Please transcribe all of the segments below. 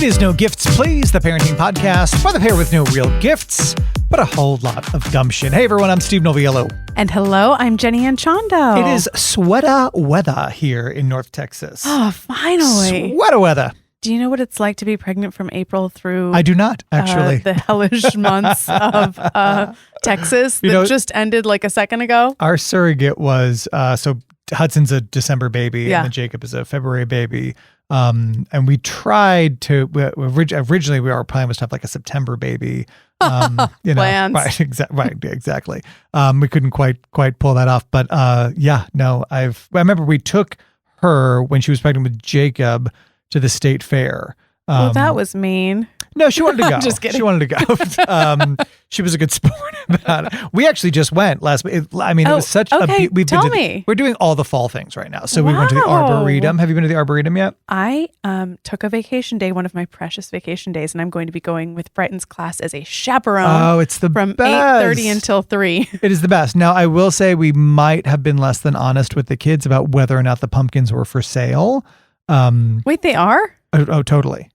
It is No Gifts, Please, the parenting podcast for the pair with no real gifts, but a whole lot of gumption. Hey, everyone, I'm Steve Noviello. And hello, I'm Jenny Anchondo. It is sweata weatha here in North Texas. Oh, finally. Sweata weatha. Do you know what it's like to be pregnant from April through... I do not, actually. The hellish months of Texas that just ended like a second ago? Our surrogate was, so Hudson's a December baby and then Jacob is a February baby. And we tried to, originally our plan was to have like a September baby. Plans. Right, exactly. We couldn't quite pull that off. But I remember we took her when she was pregnant with Jacob to the state fair. Well, that was mean. No, she wanted to go. I'm just kidding. She wanted to go. She was a good sport about it. We actually just went last week. It was such okay. a... Tell me. We're doing all the fall things right now. So we went to the Arboretum. Have you been to the Arboretum yet? I took a vacation day, one of my precious vacation days, and I'm going to be going with Brighton's class as a chaperone. Oh, it's the from best. 8:30 until 3. It is the best. Now, I will say we might have been less than honest with the kids about whether or not the pumpkins were for sale. Wait, they are? Oh, totally.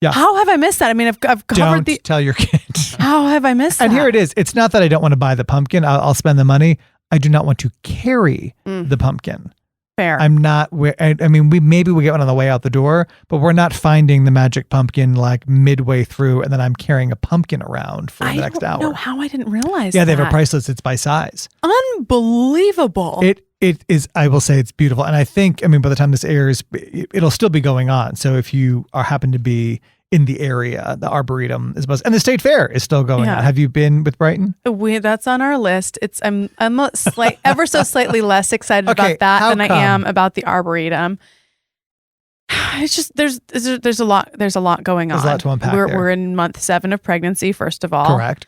Yeah. How have I missed that? I mean, I've covered Don't tell your kids. How have I missed that? And here it is. It's not that I don't want to buy the pumpkin. I'll spend the money. I do not want to carry the pumpkin. Fair. I'm not. I mean, we get one on the way out the door, but we're not finding the magic pumpkin like midway through, and then I'm carrying a pumpkin around for the next hour. I don't know how I didn't realize. Yeah, they have a price list. It's by size. Unbelievable. It is. I will say it's beautiful, and I think. I mean, by the time this airs, it'll still be going on. So if you happen to be in the area, the Arboretum is and the State Fair is still going on. Have you been with Brighton? That's on our list. I'm ever so slightly less excited about that than I am about the Arboretum. It's just there's a lot going on. There's a lot to unpack. We're in month 7 of pregnancy, first of all. Correct.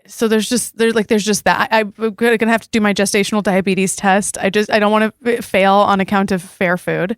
So there's just that. I'm gonna have to do my gestational diabetes test. I don't want to fail on account of fair food.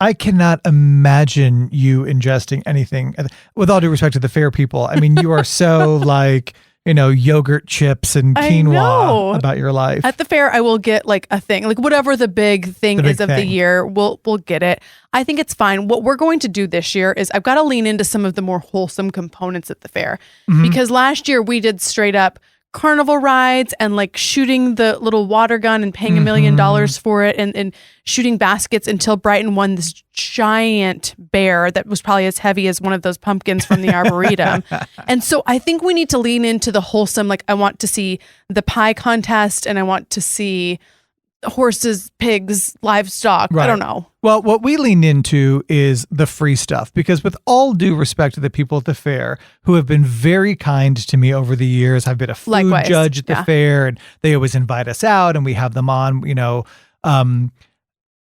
I cannot imagine you ingesting anything. With all due respect to the fair people, I mean, you are so like, yogurt chips and quinoa about your life. At the fair, I will get like a thing, like whatever the big thing is of the year, we'll get it. I think it's fine. What we're going to do this year is I've got to lean into some of the more wholesome components at the fair, because last year we did straight up carnival rides and like shooting the little water gun and paying $1 million for it and shooting baskets until Brighton won this giant bear that was probably as heavy as one of those pumpkins from the Arboretum. And so I think we need to lean into the wholesome, like I want to see the pie contest and I want to see horses, pigs, livestock. Right. I don't know. Well, what we lean into is the free stuff, because with all due respect to the people at the fair who have been very kind to me over the years, I've been a food judge at the fair and they always invite us out and we have them on,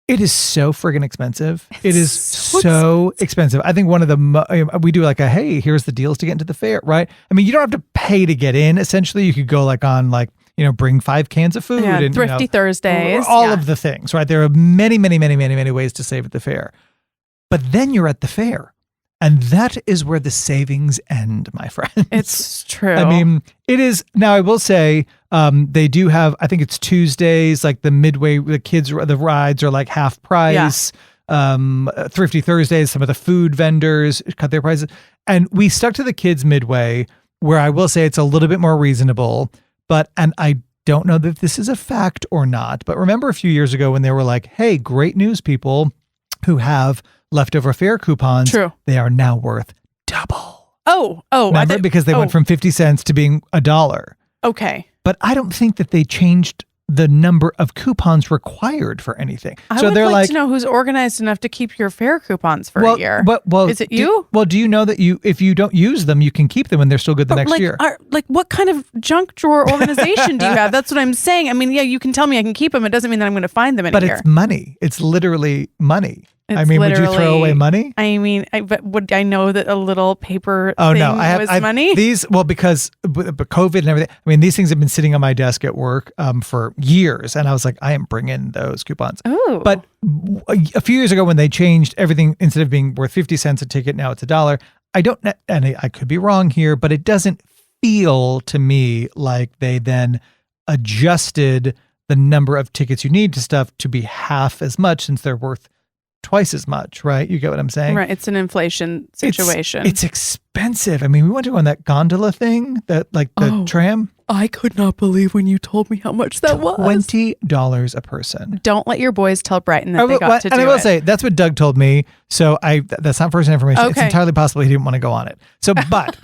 it is so friggin' expensive. It is so expensive. I think one of the, we do like hey, here's the deals to get into the fair, right? I mean, you don't have to pay to get in. Essentially, you could go like on like, bring 5 cans of food and Thrifty Thursdays, all of the things, right? There are many, many, many, many, many ways to save at the fair. But then you're at the fair, and that is where the savings end, my friends. It's true. I mean, it is. Now, I will say they do have, I think it's Tuesdays, like the midway, the rides are like half price. Thrifty Thursdays, some of the food vendors cut their prices. And we stuck to the kids midway, where I will say it's a little bit more reasonable. And I don't know that this is a fact or not, but remember a few years ago when they were like, hey, great news, people who have leftover fare coupons. True. They are now worth double. Oh. Remember? Because they went from 50 cents to being $1. Okay. But I don't think that they changed the number of coupons required for anything. I would like to know who's organized enough to keep your fare coupons for a year. Is it you? Do you know that if you don't use them, you can keep them and they're still good the next year? What kind of junk drawer organization do you have? That's what I'm saying. I mean, you can tell me I can keep them. It doesn't mean that I'm going to find them in a year. But it's money. It's literally money. Would you throw away money? I mean, but would I know that a little paper thing was money? Because COVID and everything, I mean, these things have been sitting on my desk at work for years. And I was like, I am bringing those coupons. Ooh. But a few years ago when they changed everything, instead of being worth 50 cents a ticket, now it's $1. And I could be wrong here, but it doesn't feel to me like they then adjusted the number of tickets you need to stuff to be half as much, since they're worth twice as much, right? You get what I'm saying? Right. It's an inflation situation. It's expensive. I mean, we went to on that gondola thing, that like the tram. I could not believe when you told me how much that was. $20 a person. Don't let your boys tell Brighton that they got to do it. And I will say, that's what Doug told me. So that's not first information. It's entirely possible he didn't want to go on it. So, but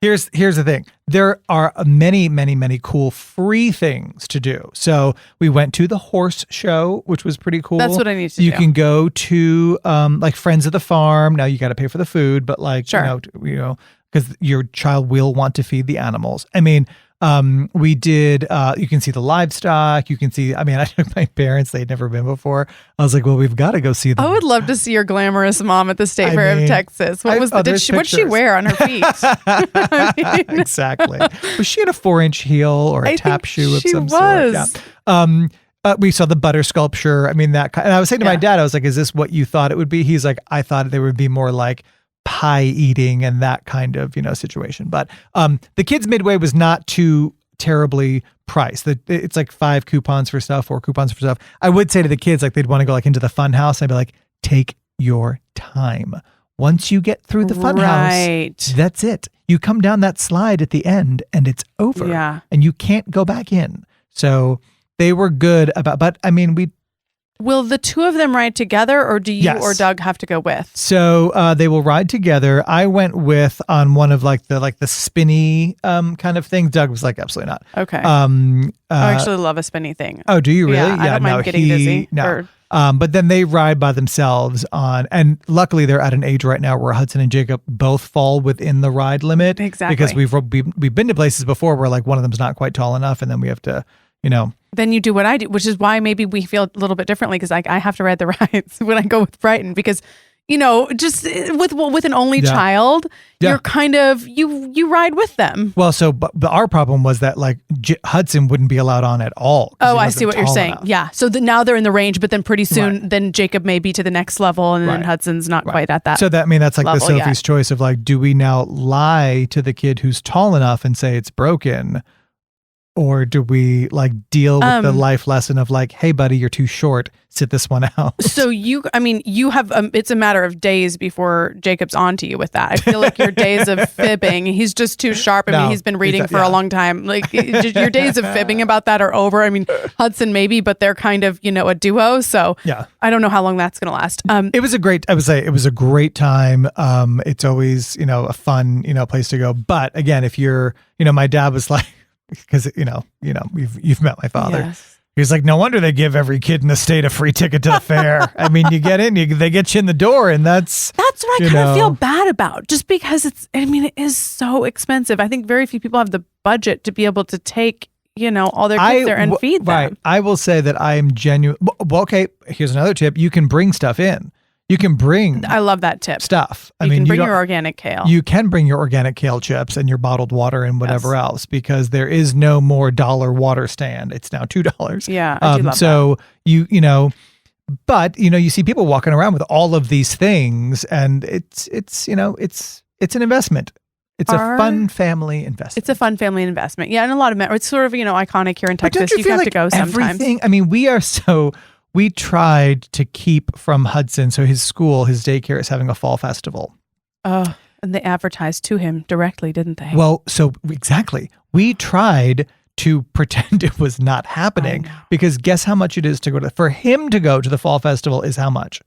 here's the thing. There are many, many, many cool free things to do. So we went to the horse show, which was pretty cool. That's what I need to do. You can go to like Friends of the Farm. Now you got to pay for the food, but like, you know, because your child will want to feed the animals. I mean, we did, you can see the livestock. You can see, I mean, I took my parents, they'd never been before. I was like, well, we've got to go see them. I would love to see your glamorous mom at the State Fair of Texas. What'd she wear on her feet? Exactly. Was she in a 4-inch heel or a tap shoe of some sort? Yeah. We saw the butter sculpture. I mean, that kind, and I was saying to my dad, I was like, is this what you thought it would be? He's like, I thought there would be more like pie eating and that kind of, situation. But the kids midway was not too terribly priced. It's like 5 coupons for stuff, 4 coupons for stuff. I would say to the kids, like they'd want to go like into the fun house. I'd be like, take your time. Once you get through the fun house, that's it. You come down that slide at the end and it's over. Yeah. And you can't go back in. So they were good about, but I mean, will the two of them ride together, or do you or Doug have to go with? So they will ride together. I went with on one of like the spinny kind of thing. Doug was like, absolutely not. Okay. I actually love a spinny thing. Oh, do you really? Yeah, I don't mind getting dizzy. No. But then they ride by themselves and luckily they're at an age right now where Hudson and Jacob both fall within the ride limit. Exactly. Because we've been to places before where like one of them's not quite tall enough, and then we have to, Then you do what I do, which is why maybe we feel a little bit differently, because I have to ride the rides when I go with Brighton, because just with an only child, you're kind of you ride with them. Well, so but our problem was that like Hudson wouldn't be allowed on at all. Oh, I see what you're saying. Enough. Yeah. So now they're in the range, but then pretty soon, then Jacob may be to the next level, and then Hudson's not quite at that. So that's like the Sophie's choice of like, do we now lie to the kid who's tall enough and say it's broken? Or do we like deal with the life lesson of like, hey buddy, you're too short, sit this one out? So you have, it's a matter of days before Jacob's onto you with that. I feel like your days of fibbing, he's just too sharp. I mean, he's been reading for a long time. Like your days of fibbing about that are over. I mean, Hudson maybe, but they're kind of, a duo. So I don't know how long that's going to last. It was a great time. It's always, a fun, place to go. But again, if you're, my dad was like, because you've met my father. Yes. He's like, no wonder they give every kid in the state a free ticket to the fair. I mean, you get in, they get you in the door, and that's what I kind of feel bad about, just because it is so expensive. I think very few people have the budget to be able to take all their kids there and feed them. Right. I will say that I am genuine. Well, okay, here's another tip: you can bring stuff in. You can bring. I love that tip. Stuff. You can bring your organic kale. You can bring your organic kale chips and your bottled water and whatever else, because there is no more $1 water stand. It's now $2. Yeah, I do love so that. But you see people walking around with all of these things, and it's an investment. It's a fun family investment. It's a fun family investment. Yeah, and a lot of it's sort of iconic here in Texas. You have to go sometimes. Everything. I mean, we tried to keep from Hudson. So his school, his daycare is having a fall festival. Oh, and they advertised to him directly, didn't they? Well, so exactly. We tried to pretend it was not happening, because guess how much it is for him to go to the fall festival is how much?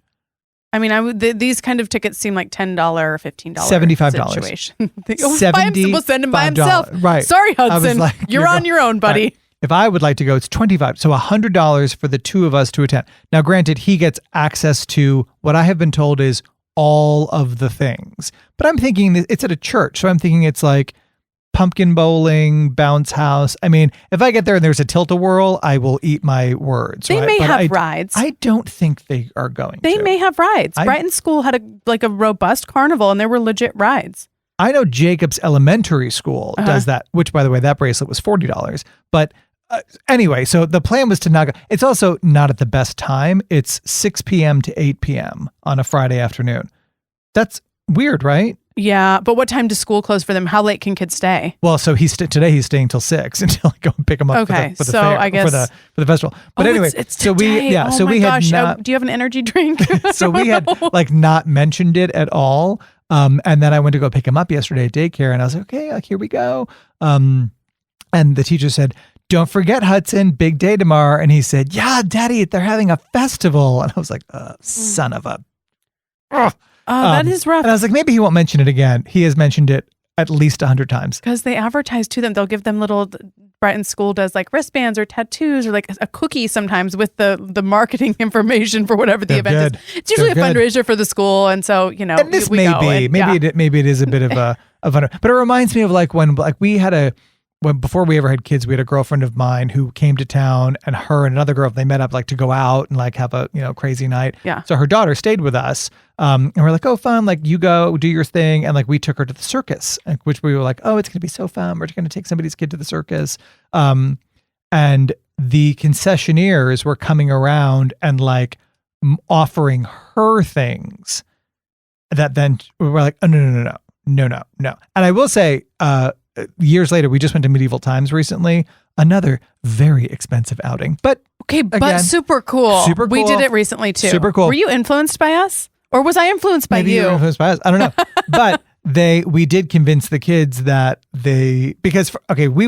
I mean, these kind of tickets seem like $10 or $15 $75 situation. We'll send him by himself. Right. Sorry, Hudson. Like, you're on your own, buddy. Right. If I would like to go, it's $25. So $100 for the two of us to attend. Now, granted, he gets access to what I have been told is all of the things. But I'm thinking it's at a church. So I'm thinking it's like pumpkin bowling, bounce house. I mean, if I get there and there's a tilt-a-whirl, I will eat my words. They may have rides. I don't think they are going They may have rides. Brighton School had a robust carnival, and there were legit rides. I know Jacob's elementary school does that, which, by the way, that bracelet was $40. But anyway, so the plan was to not go. It's also not at the best time. It's 6 p.m. to 8 p.m. on a Friday afternoon. That's weird, right? Yeah, but what time does school close for them? How late can kids stay? Well, so today he's staying till 6 until I go and pick him up for the so fair, I guess for the festival. But anyway, it's so today. we had not. Do you have an energy drink? So we had like not mentioned it at all. And then I went to go pick him up yesterday at daycare, and I was like, okay, like here we go. And the teacher said, "Don't forget, Hudson, big day tomorrow." And he said, "Yeah, Daddy, they're having a festival." And I was like, son of a. That is rough. And I was like, maybe he won't mention it again. He has mentioned it at least 100 times. Because they advertise to them. They'll give them little, Brighton School does like wristbands or tattoos or like a cookie sometimes with the marketing information for whatever the event is. It's usually a fundraiser for the school. And so, you know, and this maybe it is a bit of a fun, but it reminds me of like when like we had before we ever had kids, we had a girlfriend of mine who came to town, and her and another girl, they met up like to go out and like have a, crazy night. Yeah. So her daughter stayed with us. And we're like, oh, fun. Like you go do your thing. And like, we took her to the circus, which we were like, oh, it's going to be so fun. We're going to take somebody's kid to the circus. And the concessionaires were coming around and like offering her things that then we were like, oh, no. And I will say, years later, we just went to Medieval Times recently. Another very expensive outing, but but super cool. Super cool. We did it recently too. Super cool. Were you influenced by us, or was I influenced by Maybe you were influenced by us. I don't know, but we did convince the kids that we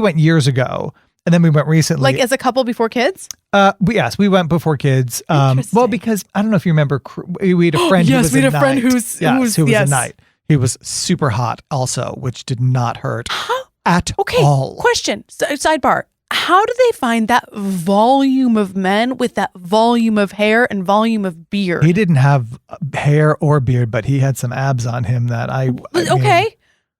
went years ago, and then we went recently, like as a couple before kids. We went before kids. Well, because I don't know if you remember, we had a friend. Yes, we had a friend who was a knight. He was super hot also, which did not hurt at all. Question, sidebar. How do they find that volume of men with that volume of hair and volume of beard? He didn't have hair or beard, but he had some abs on him that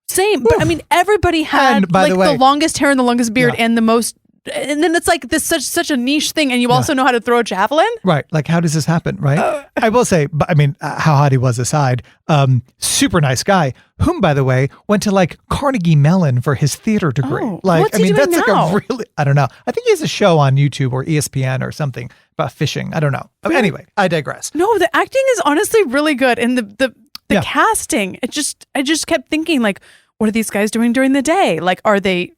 Same. But I mean, everybody had the longest hair and the longest beard and the most. And then it's like this such a niche thing, and you also know how to throw a javelin, right? Like, how does this happen, right? I will say, but I mean, how hot he was aside, super nice guy. Whom, by the way, went to like Carnegie Mellon for his theater degree. What's he doing that's now? like a really, I don't know. I think he has a show on YouTube or ESPN or something about fishing. I don't know. Anyway, I digress. No, the acting is honestly really good, and the casting. I just kept thinking like, what are these guys doing during the day? Like, are they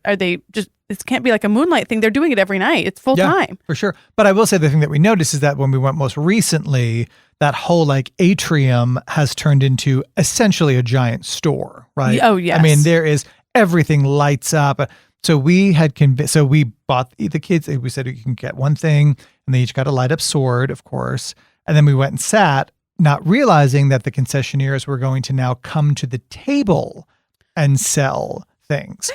just? This can't be like a moonlight thing. They're doing it every night. It's full time. For sure. But I will say the thing that we noticed is that when we went most recently, that whole like atrium has turned into essentially a giant store, right? Oh, yes. I mean, there is everything lights up. So we bought the kids, we said you can get one thing, and they each got a light up sword, of course. And then we went and sat, not realizing that the concessionaires were going to now come to the table and sell things.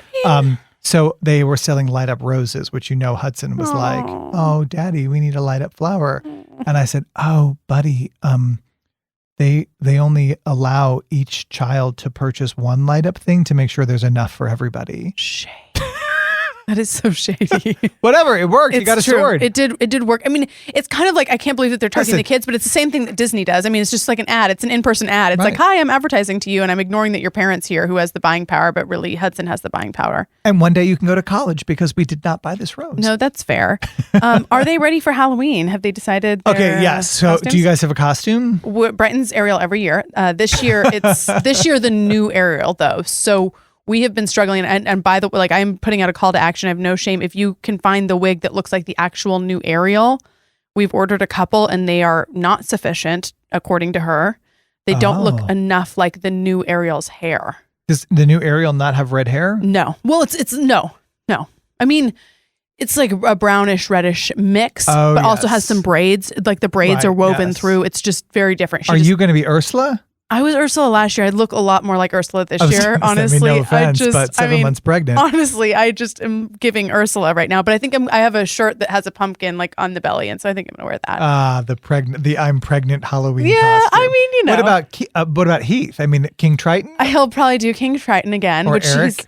So they were selling light up roses, which Hudson was like, "Oh, Daddy, we need a light up flower." And I said, "Oh, buddy, they only allow each child to purchase one light up thing to make sure there's enough for everybody." Shade. That is so shady. Whatever, it worked. You got a sword. It did work. I mean, it's kind of like, I can't believe that they're targeting the kids, but it's the same thing that Disney does. I mean, it's just like an ad. It's an in-person ad. It's like, hi, I'm advertising to you, and I'm ignoring that your parent's here who has the buying power, but really Hudson has the buying power. And one day you can go to college because we did not buy this rose. No, that's fair. Are they ready for Halloween? Have they decided? Okay, yes. So costumes? Do you guys have a costume? Brighton's Ariel every year. This year the new Ariel though. So we have been struggling, and by the way, like, I'm putting out a call to action. I have no shame. If you can find the wig that looks like the actual new Ariel, we've ordered a couple, and they are not sufficient, according to her. They don't look enough like the new Ariel's hair. Does the new Ariel not have red hair? No. Well, it's no. I mean, it's like a brownish reddish mix, but also has some braids. Like the braids are woven through. It's just very different. Are you going to be Ursula? I was Ursula last year. I look a lot more like Ursula this year. Honestly, no offense, but 7 months pregnant. Honestly, I just am giving Ursula right now. But I think I have a shirt that has a pumpkin like on the belly, and so I think I'm gonna wear that. The I'm pregnant Halloween. Yeah, costume. I mean, What about Heath? I mean, King Triton. He'll probably do King Triton again, which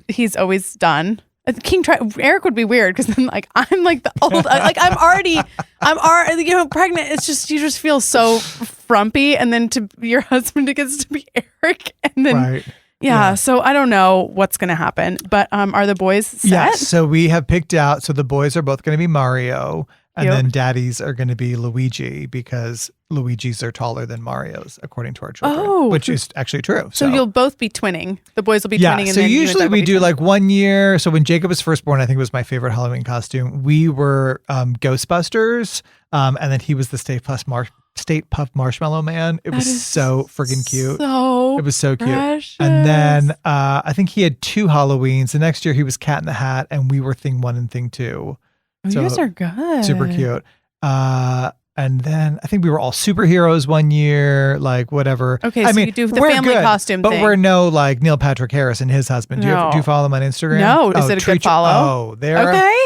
he's always done. King Triton. Eric would be weird because then like I'm like the old I'm already pregnant. It's just, you just feel so frumpy, and then to your husband gets to be Eric, and then so I don't know what's gonna happen, but are the boys set? Yes, so we have picked out, so the boys are both going to be Mario, And then daddies are going to be Luigi because Luigi's are taller than Mario's, according to our children, which is actually true. So you'll both be twinning. The boys will be twinning. Yeah, And so then usually we do like 1 year. So when Jacob was first born, I think it was my favorite Halloween costume. We were Ghostbusters, and then he was the Stay Puft Marshmallow Man. It was so freaking cute. It was so cute. Precious. And then I think he had 2 Halloweens. The next year he was Cat in the Hat, and we were Thing 1 and Thing 2. So, you guys are good. Super cute. And then I think we were all superheroes 1 year, like whatever. Okay, so you do the family costume but thing. But we're no like Neil Patrick Harris and his husband. Do you follow them on Instagram? No. Is it a good follow?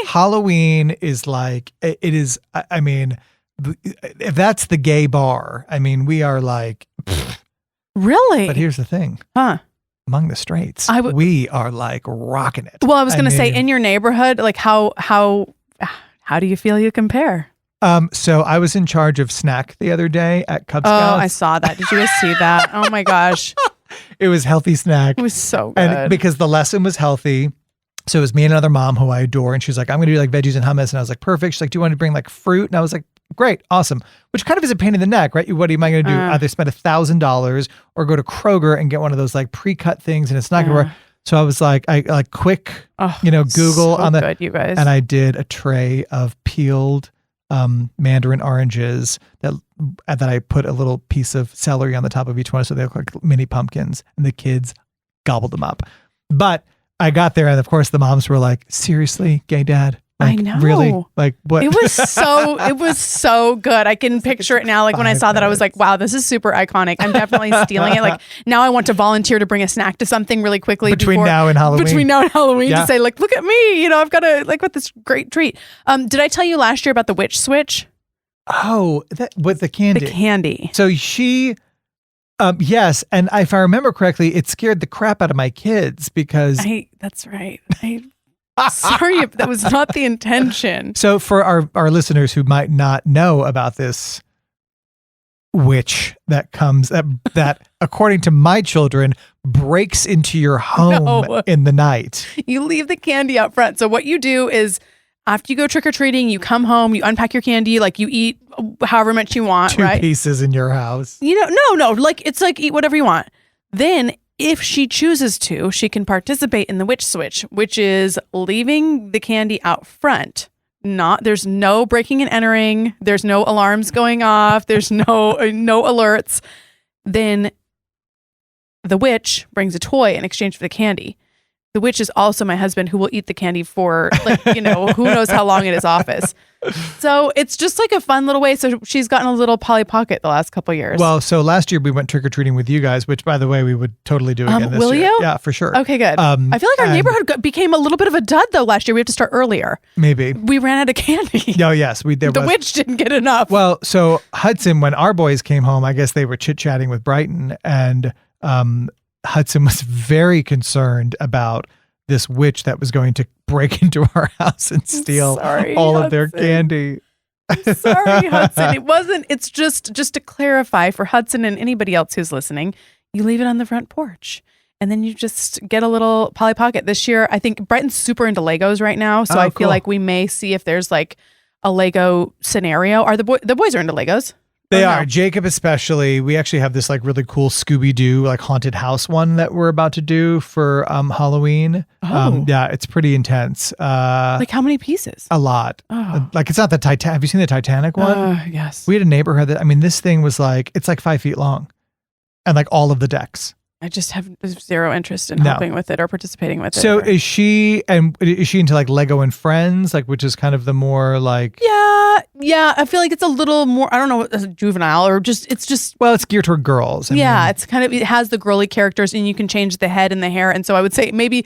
Halloween is like, it is, I mean, if that's the gay bar, I mean, we are like... Really? But here's the thing. Among the straights, we are like rocking it. Well, I was going to say, in your neighborhood, like how do you feel you compare? So I was in charge of snack the other day at Cub Scouts. Oh, I saw that. Did you guys see that? Oh my gosh. It was healthy snack. It was so good. And because the lesson was healthy. So it was me and another mom who I adore. And she's like, I'm going to do like veggies and hummus. And I was like, perfect. She's like, do you want to bring like fruit? And I was like, great. Awesome. Which kind of is a pain in the neck, right? What am I going to do? Either spend $1,000 or go to Kroger and get one of those like pre-cut things. And it's not going to work. So I was like, I like quick, Google so on the, good, you guys. And I did a tray of peeled mandarin oranges that I put a little piece of celery on the top of each one so they look like mini pumpkins, and the kids gobbled them up. But I got there, and of course the moms were like, seriously, gay dad? Like, I know. Really? Like what? It was so good. I can picture it now. Like when I saw that, I was like, wow, this is super iconic. I'm definitely stealing it. Like now I want to volunteer to bring a snack to something really quickly between now and Halloween to say like, look at me, I've got this great treat. Did I tell you last year about the witch switch? Oh, with the candy. The candy. So she, yes. And if I remember correctly, it scared the crap out of my kids because. That's right. Sorry, that was not the intention. So for our listeners who might not know about this witch that comes, that according to my children, breaks into your home in the night. You leave the candy out front. So what you do is after you go trick-or-treating, you come home, you unpack your candy, like you eat however much you want, 2 pieces in your house. No. Like it's like eat whatever you want. Then if she chooses to, she can participate in the witch switch, which is leaving the candy out front. There's no breaking and entering. There's no alarms going off. There's no alerts. Then the witch brings a toy in exchange for the candy. The witch is also my husband, who will eat the candy for who knows how long in his office. So it's just like a fun little way. So she's gotten a little Polly Pocket the last couple of years. Well, so last year we went trick-or-treating with you guys, which by the way, we would totally do again this year. Will you? Yeah, for sure. Okay, good. I feel like our neighborhood became a little bit of a dud though last year. We have to start earlier. Maybe. We ran out of candy. Oh, yes. The witch didn't get enough. Well, so Hudson, when our boys came home, I guess they were chit-chatting with Brighton, and Hudson was very concerned about this witch that was going to break into our house and steal all of their candy. Sorry, Hudson. It's just to clarify for Hudson and anybody else who's listening, you leave it on the front porch and then you just get a little Polly Pocket. This year, I think Brighton's super into Legos right now. So I feel like we may see if there's like a Lego scenario. Are the boys are into Legos? They are. Jacob especially. We actually have this like really cool Scooby-Doo like haunted house one that we're about to do for Halloween. Yeah, it's pretty intense. Like how many pieces? A lot. Like it's not the Titanic. Have you seen the Titanic one? Yes. We had a neighborhood this thing was like, it's like 5 feet long and like all of the decks. I just have zero interest in helping with it or participating with it. So is she into like Lego and Friends, like which is kind of the more like Yeah, I feel like it's a little more, I don't know, juvenile or it's just well, it's geared toward girls. It's kind of, it has the girly characters and you can change the head and the hair. And so I would say maybe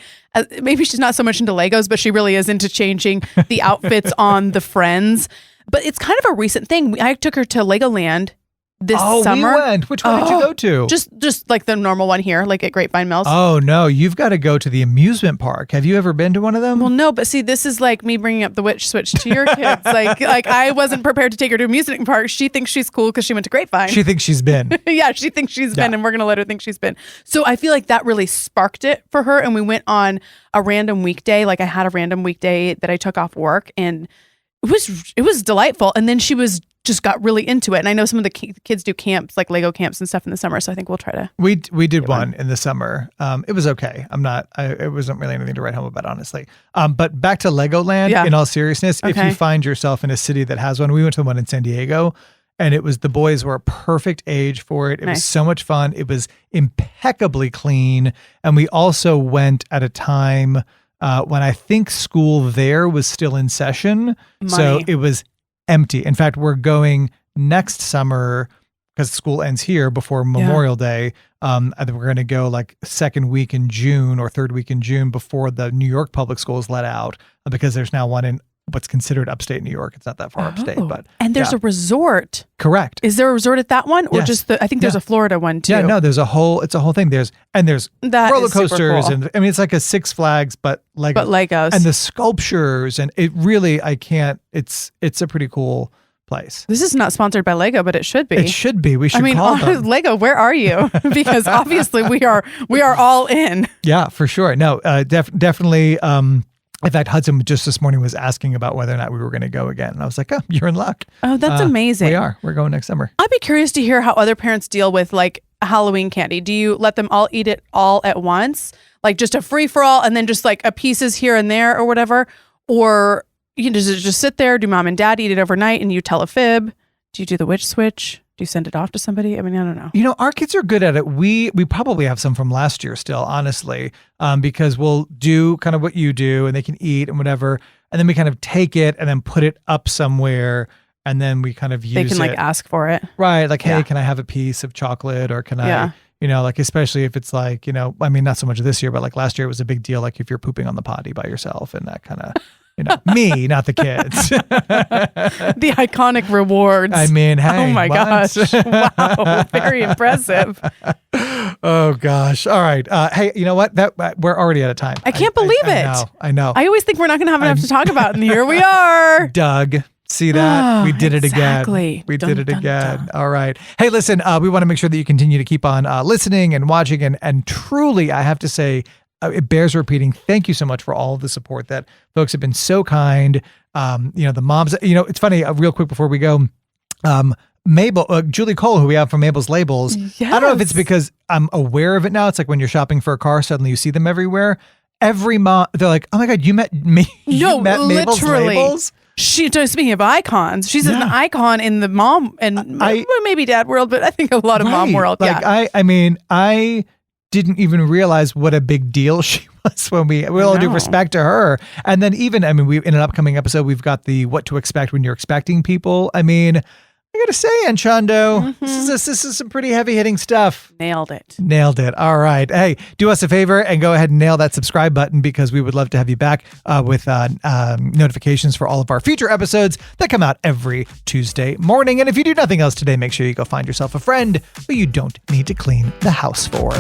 she's not so much into Legos, but she really is into changing the outfits on the Friends. But it's kind of a recent thing. I took her to Legoland this summer. We went. Which one did you go to? Just like the normal one here, like at Grapevine Mills. Oh no, you've got to go to the amusement park. Have you ever been to one of them? Well, no, but see, this is like me bringing up the witch switch to your kids. like I wasn't prepared to take her to amusement park. She thinks she's cool because she went to Grapevine. She thinks she's been. Yeah, she thinks she's been, and we're gonna let her think she's been. So I feel like that really sparked it for her, and we went on a random weekday. Like I had a random weekday that I took off work, and it was delightful. And then she just got really into it. And I know some of the kids do camps, like Lego camps and stuff in the summer. So I think we'll try to. We did one in the summer. It was okay. It wasn't really anything to write home about, honestly. But back to Legoland, in all seriousness, if you find yourself in a city that has one, we went to the one in San Diego, and the boys were a perfect age for it. It was so much fun. It was impeccably clean. And we also went at a time when I think school there was still in session. So it was empty. In fact, we're going next summer because school ends here before Memorial Day. I think we're going to go like second week in June or third week in June before the New York public schools let out, because there's now one in what's considered upstate New York. It's not that far upstate, but and there's a resort. Correct. Is there a resort at that one, or just I think there's a Florida one too. Yeah, no, it's a whole thing. There's roller coasters, cool. And I mean it's like a Six Flags but Legos, and the sculptures, and it really it's a pretty cool place. This is not sponsored by Lego, but it should be. It should be. We should call them. Lego, where are you? Because obviously we are all in. Yeah, for sure. No, definitely. In fact, Hudson just this morning was asking about whether or not we were going to go again. And I was like, oh, you're in luck. Oh, that's amazing. We are. We're going next summer. I'd be curious to hear how other parents deal with like Halloween candy. Do you let them all eat it all at once? Like just a free for all and then just like a pieces here and there or whatever? Or does it just sit there? Do mom and dad eat it overnight and you tell a fib? Do you do the witch switch? Do you send it off to somebody? I mean, I don't know. Our kids are good at it. We probably have some from last year still, honestly, because we'll do kind of what you do and they can eat and whatever. And then we kind of take it and then put it up somewhere. And then we kind of use it. They can like ask for it. Right. Like, hey, can I have a piece of chocolate, or can I, like, especially if it's like, I mean, not so much this year, but like last year it was a big deal. Like if you're pooping on the potty by yourself and that kind of, me, not the kids. The iconic rewards. I mean, hey. Oh my gosh. Wow. Very impressive. Oh gosh. All right. Hey, you know what? We're already out of time. I can't believe it. I know. I always think we're not going to have enough to talk about, and here we are. Doug. See that? We did it exactly. again. We did it again. All right. Hey, listen, we want to make sure that you continue to keep on listening and watching. And truly, I have to say, it bears repeating. Thank you so much for all of the support that folks have been so kind. The moms, it's funny, real quick before we go, Mabel, Julie Cole, who we have from Mabel's Labels. Yes. I don't know if it's because I'm aware of it now. It's like when you're shopping for a car, suddenly you see them everywhere. Every mom, they're like, oh my God, you met me. You met Mabel's Labels? Speaking of icons, she's an icon in the mom and maybe dad world, but I think a lot of mom world. Like I didn't even realize what a big deal she was when we all due respect to her. And then even, in an upcoming episode, we've got the what to expect when you're expecting people. I mean, I gotta say, Anchando, this is some pretty heavy hitting stuff. Nailed it. All right. Hey, do us a favor and go ahead and nail that subscribe button, because we would love to have you back with notifications for all of our future episodes that come out every Tuesday morning. And if you do nothing else today, make sure you go find yourself a friend who you don't need to clean the house for.